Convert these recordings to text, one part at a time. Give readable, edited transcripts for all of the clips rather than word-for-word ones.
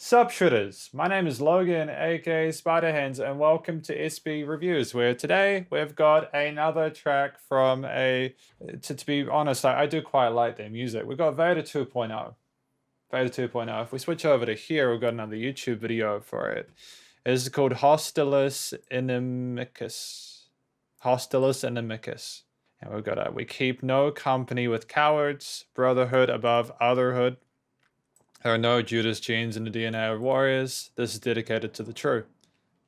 Sup shooters, my name is Logan aka Spiderhands and welcome to SB Reviews, where today we've got another track from to be honest, I do quite like their music. We've got VADER 2.0. VADER 2.0. If we switch over to here, we've got another YouTube video for it. It's called Hostilis Inimicus. Hostilis Inimicus. And we've got we keep no company with cowards, brotherhood above otherhood. There are no Judas genes in the DNA of warriors. This is dedicated to the true.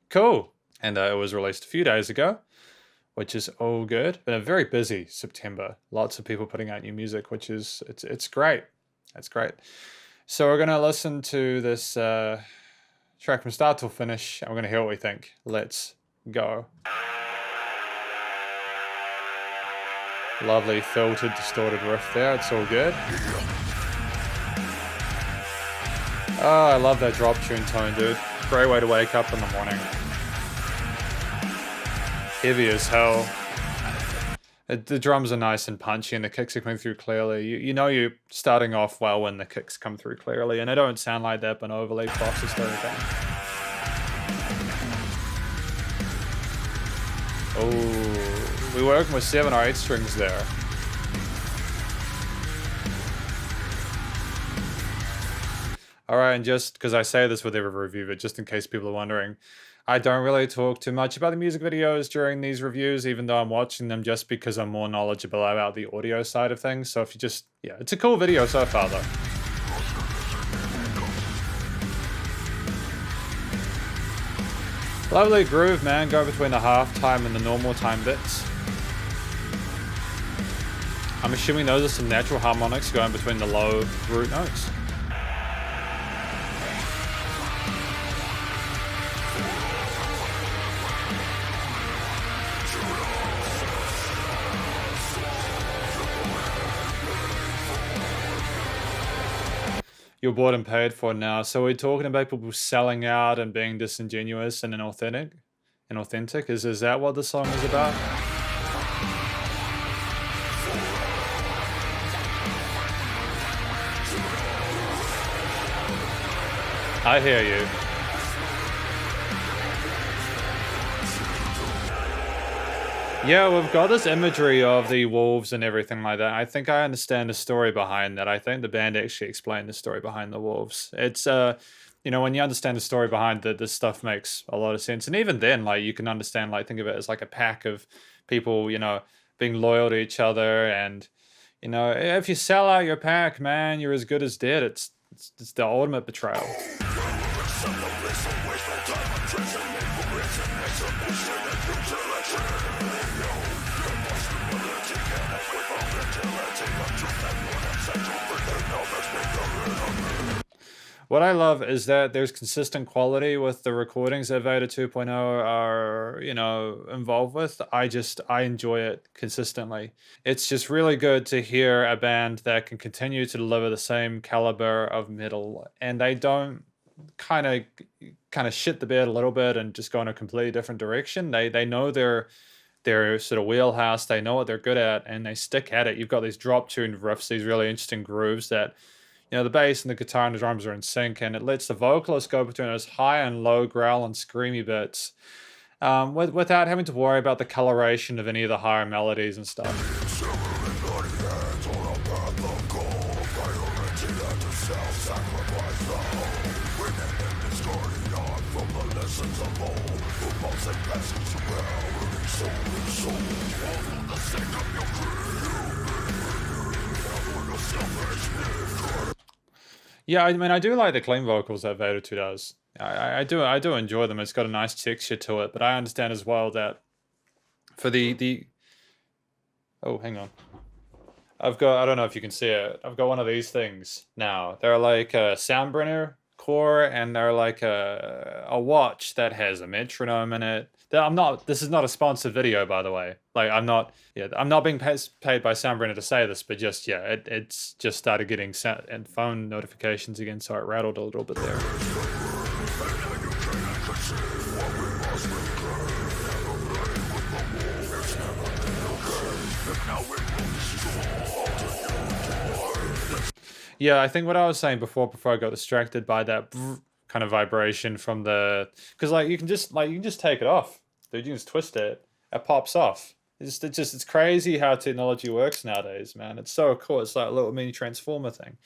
Cool. And it was released a few days ago, which is all good. Been a very busy September. Lots of people putting out new music, which is, it's great. It's great. So we're going to listen to this track from start till finish, and we're going to hear what we think. Let's go. Lovely filtered, distorted riff there. It's all good. Oh, I love that drop tune tone, dude. Great way to wake up in the morning. Heavy as hell. The drums are nice and punchy and the kicks are coming through clearly. You know you're starting off well when the kicks come through clearly, and they don't sound like they've been overly processed or anything. Oh, we're working with 7 or 8 strings there. Alright, and just because I say this with every review, but just in case people are wondering, I don't really talk too much about the music videos during these reviews, even though I'm watching them just because I'm more knowledgeable about the audio side of things. So if you just, yeah, it's a cool video so far though. Lovely groove, man. Go between the half-time and the normal time bits. I'm assuming those are some natural harmonics going between the low root notes. You're bought and paid for now. So we're talking about people selling out and being disingenuous and inauthentic. Is that what the song is about? I hear you. Yeah, we've got this imagery of the wolves and everything like that. I think I understand the story behind that. I think the band actually explained the story behind the wolves. It's you know, when you understand the story behind it, this stuff makes a lot of sense. And even then, like, you can understand, like, think of it as like a pack of people, you know, being loyal to each other. And, you know, if you sell out your pack, man, you're as good as dead. It's the ultimate betrayal. What I love is that there's consistent quality with the recordings that VADER 2.0 are, you know, involved with. I enjoy it consistently. It's just really good to hear a band that can continue to deliver the same caliber of metal, and they don't kind of shit the bed a little bit and just go in a completely different direction. They know their sort of wheelhouse, they know what they're good at, and they stick at it. You've got these drop tuned riffs, these really interesting grooves that, you know, the bass and the guitar and the drums are in sync, and it lets the vocalist go between those high and low growl and screamy bits without having to worry about the coloration of any of the higher melodies and stuff. Yeah, I mean, I do like the clean vocals that VADER 2 does. I do enjoy them. It's got a nice texture to it, but I understand as well that for the oh, hang on. I don't know if you can see it. I've got one of these things now. They're like a Soundbringer core, and they're like a watch that has a metronome in it. This is not a sponsored video, by the way. Like, I'm not being paid by Soundbringer to say this, but just, yeah, it's just started getting and phone notifications again, so it rattled a little bit there. Yeah, I think what I was saying before I got distracted by that kind kind of vibration from the, because like you can just take it off, dude. You can just twist it, it pops off. It's crazy how technology works nowadays, man. It's so cool. It's like a little mini transformer thing.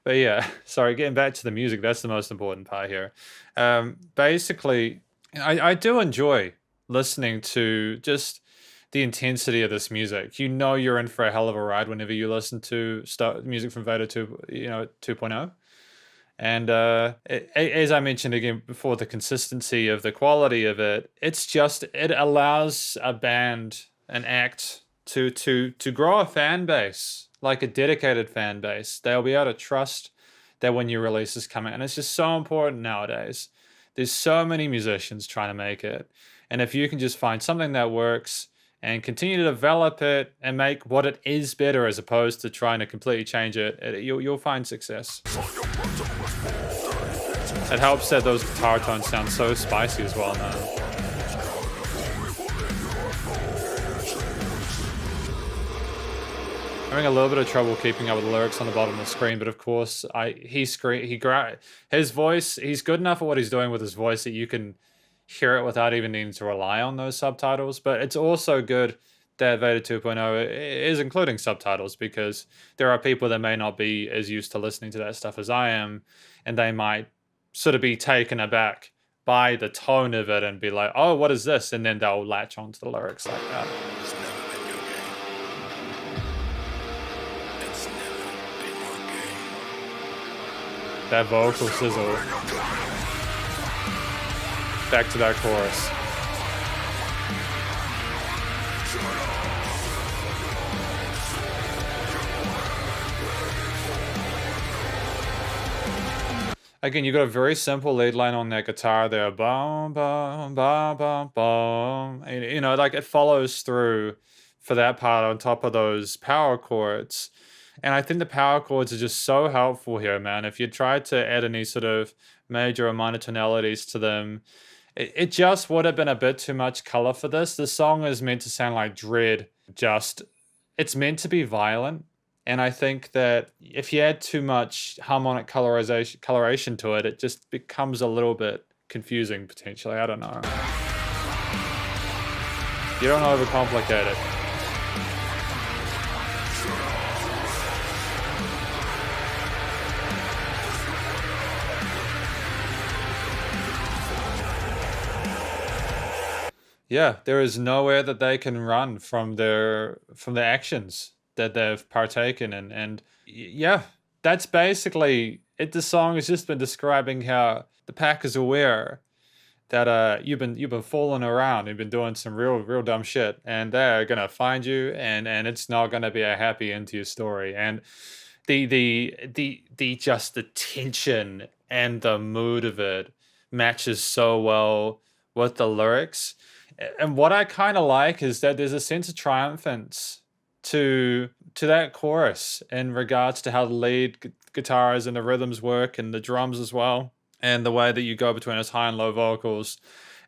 But yeah, sorry, getting back to the music, that's the most important part here. Basically, I do enjoy listening to just the intensity of this music. You know you're in for a hell of a ride whenever you listen to music from VADER 2, 2.0. And as I mentioned again before, the consistency of the quality of it, it allows a band, an act to grow a fan base, like a dedicated fan base. They'll be able to trust that when your release is coming. And it's just so important nowadays. There's so many musicians trying to make it. And if you can just find something that works and continue to develop it and make what it is better as opposed to trying to completely change it, you'll find success. It helps that those guitar tones sound so spicy as well now. I'm having a little bit of trouble keeping up with the lyrics on the bottom of the screen, but of course, his voice, he's good enough at what he's doing with his voice that you can hear it without even needing to rely on those subtitles. But it's also good that VADER 2.0 is including subtitles, because there are people that may not be as used to listening to that stuff as I am, and they might sort of be taken aback by the tone of it and be like, oh, what is this? And then they'll latch onto the lyrics like that. That vocal sizzle. Back to that chorus. Again, you got a very simple lead line on that guitar there. Bum, bum, bum, bum, bum. And, you know, like it follows through for that part on top of those power chords. And I think the power chords are just so helpful here, man. If you try to add any sort of major or minor tonalities to them, it just would have been a bit too much color for this. The song is meant to sound like dread. It's meant to be violent. And I think that if you add too much harmonic coloration to it, it just becomes a little bit confusing, potentially. I don't know. You don't overcomplicate it. Yeah, there is nowhere that they can run from their actions that they've partaken in, and yeah, that's basically it. The song has just been describing how the pack is aware that you've been fooling around, you've been doing some real dumb shit, and they're gonna find you, and it's not gonna be a happy end to your story. And the just the tension and the mood of it matches so well with the lyrics. And what I kind of like is that there's a sense of triumphance to that chorus in regards to how the lead guitars and the rhythms work, and the drums as well, and the way that you go between those high and low vocals.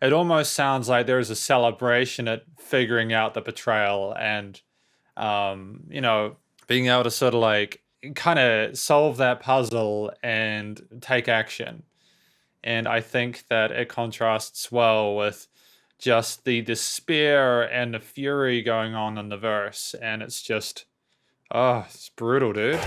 It almost sounds like there is a celebration at figuring out the betrayal, and being able to sort of like kind of solve that puzzle and take action. And I think that it contrasts well with just the despair and the fury going on in the verse. And it's just, it's brutal, dude.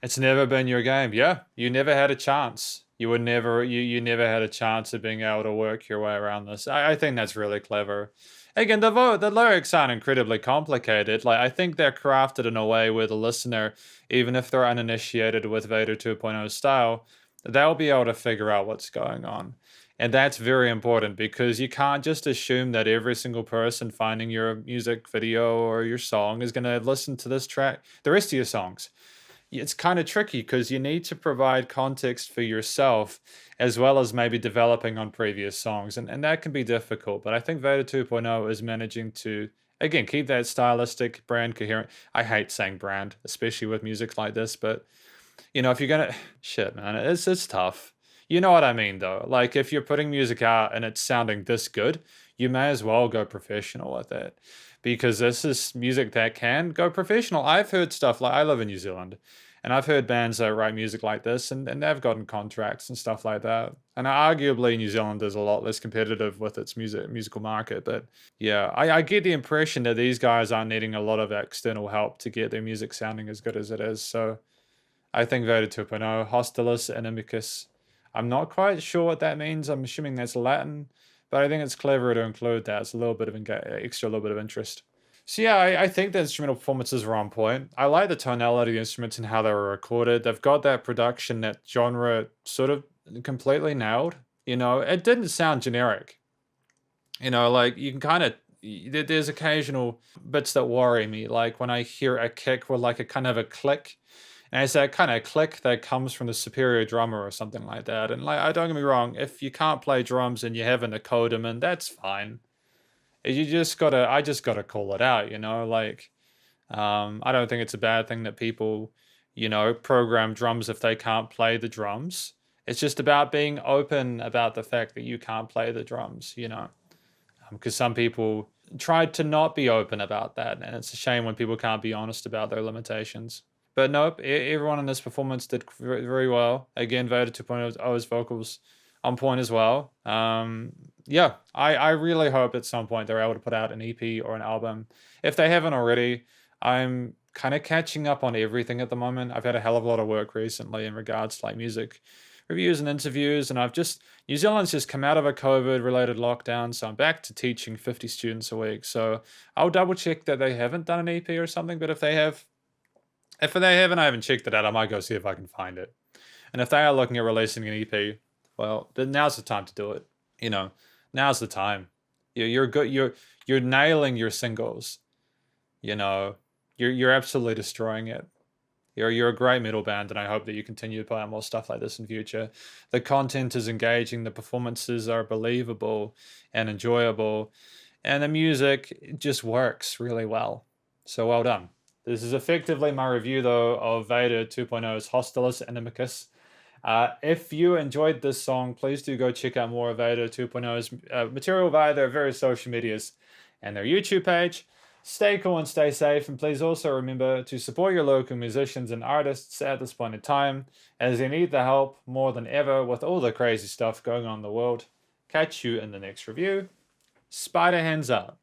It's never been your game. Yeah, you never had a chance. You never had a chance of being able to work your way around this. I think that's really clever. Again, the lyrics aren't incredibly complicated. Like, I think they're crafted in a way where the listener, even if they're uninitiated with VADER 2.0 style, they'll be able to figure out what's going on. And that's very important, because you can't just assume that every single person finding your music video or your song is going to listen to this track, the rest of your songs. It's kind of tricky, because you need to provide context for yourself, as well as maybe developing on previous songs. And that can be difficult. But I think VADER 2.0 is managing to, again, keep that stylistic brand coherent. I hate saying brand, especially with music like this, but if you're gonna shit, man, it's tough. You know what I mean, though. Like, if you're putting music out and it's sounding this good, you may as well go professional with it. because this is music that can go professional. I've heard stuff like, I live in New Zealand, and I've heard bands that write music like this, and they've gotten contracts and stuff like that. And arguably, New Zealand is a lot less competitive with its musical market. But yeah, I get the impression that these guys aren't needing a lot of external help to get their music sounding as good as it is. So I think VADER 2.0, Hostilis Inimicus. I'm not quite sure what that means. I'm assuming that's Latin, but I think it's clever to include that. It's a little bit of extra, little bit of interest. So yeah, I think the instrumental performances are on point. I like the tonality of the instruments and how they were recorded. They've got that production, that genre sort of completely nailed. You know, it didn't sound generic. You know, like you can kind of, there's occasional bits that worry me, like when I hear a kick with like a kind of a click, and it's that kind of click that comes from the superior drummer or something like that. And like, I don't get me wrong, if you can't play drums and you haven't a codem, that's fine. You just gotta, I just gotta call it out, you know, like, I don't think it's a bad thing that people, you know, program drums if they can't play the drums. It's just about being open about the fact that you can't play the drums, you know, because some people tried to not be open about that. And it's a shame when people can't be honest about their limitations. But nope, everyone in this performance did very well. Again, VADER 2.0's vocals on point as well. Yeah, I really hope at some point they're able to put out an EP or an album. If they haven't already, I'm kind of catching up on everything at the moment. I've had a hell of a lot of work recently in regards to like music reviews and interviews, and New Zealand's just come out of a COVID-related lockdown, so I'm back to teaching 50 students a week. So I'll double check that they haven't done an EP or something, but if they have, if they haven't, I haven't checked it out, I might go see if I can find it. And if they are looking at releasing an EP, well, then now's the time to do it. You know, now's the time. You're good. You're nailing your singles. You know, you're absolutely destroying it. You're a great metal band, and I hope that you continue to put out more stuff like this in future. The content is engaging, the performances are believable and enjoyable, and the music just works really well. So well done. This is effectively my review, though, of VADER 2.0's Hostilis Inimicus. If you enjoyed this song, please do go check out more of VADER 2.0's material via their various social medias and their YouTube page. Stay cool and stay safe, and please also remember to support your local musicians and artists at this point in time, as they need the help more than ever with all the crazy stuff going on in the world. Catch you in the next review. Spider hands up.